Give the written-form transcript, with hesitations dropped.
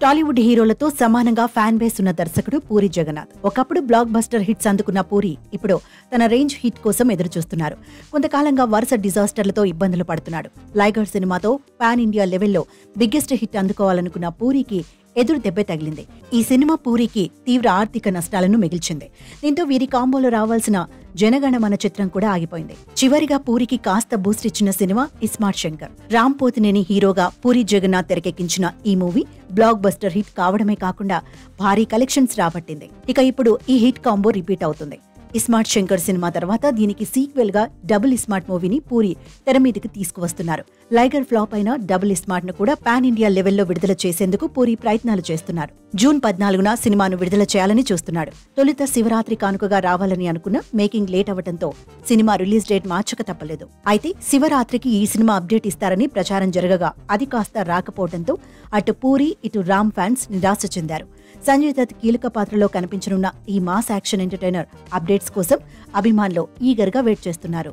టాలీవుడ్ హీరోలతో సమానంగా fan base ఉన్న దర్శకుడు పూరి జగన్నాథ్. ఒకప్పుడు బ్లాక్ బస్టర్ హిట్స్ అందుకున్న పూరి ఇప్పుడు తన రేంజ్ హిట్ కోసం ఎదురుచూస్తున్నారు. కొంతకాలంగా వరుస డిజాస్టర్లతో ఇబ్బందులు పడుతున్నాడు. లైగర్ సినిమాతో పాన్ ఇండియా లెవెల్లో బిగ్గెస్ట్ హిట్ అందుకోవాలనుకున్న పూరికి ఎదురు దెబ్బే తగిలింది. ఈ సినిమా పూరికి తీవ్ర ఆర్థిక నష్టాలను మిగిల్చింది. దీంతో వీరి కాంబోలో రావాల్సిన జనగణమన చిత్రం కూడా ఆగిపోయింది. చివరిగా పూరికి కాస్త బూస్ట్ ఇచ్చిన సినిమా ఇస్మార్ట్ శంకర్. రామ్ పోతినేని హీరోగా పూరి జగన్నాథ్ తెరకెక్కించిన ఈ మూవీ బ్లాక్ బస్టర్ హిట్ కావడమే కాకుండా భారీ కలెక్షన్స్ రాబట్టింది. ఇక ఇప్పుడు ఈ హిట్ కాంబో రిపీట్ అవుతుంది. ఇస్మార్ట్ శంకర్ సినిమా తర్వాత దీనికి సీక్వెల్ గా డబుల్ ఇస్మార్ట్ మూవీని పూరి తెర మీదకి తీసుకువస్తున్నారు. లైగర్ ఫ్లాప్ అయిన డబుల్ ఇస్మార్ట్ ను కూడా పాన్ ఇండియా లెవెల్లో విడుదల చేసేందుకు పూరి ప్రయత్నాలు చేస్తున్నారు. జూన్ 14న సినిమాను విడుదల చేయాలని చూస్తున్నాడు. తొలుత శివరాత్రి కానుకగా రావాలని అనుకున్న మేకింగ్ లేట్ అవడంతో సినిమా రిలీజ్ డేట్ మార్చక తప్పలేదు. అయితే శివరాత్రికి ఈ సినిమా అప్డేట్ ఇస్తారని ప్రచారం జరగగా అది కాస్త రాకపోవడంతో అటు పూరి ఇటు రామ్ ఫ్యాన్స్ నిరాశ చెందారు. సంజయ్ దత్ కీలక పాత్రలో కనిపించనున్న ఈ మాస్ యాక్షన్ ఎంటర్టైనర్ అప్డేట్స్ కోసం అభిమానులు ఈగర్గా వెయిట్ చేస్తున్నారు.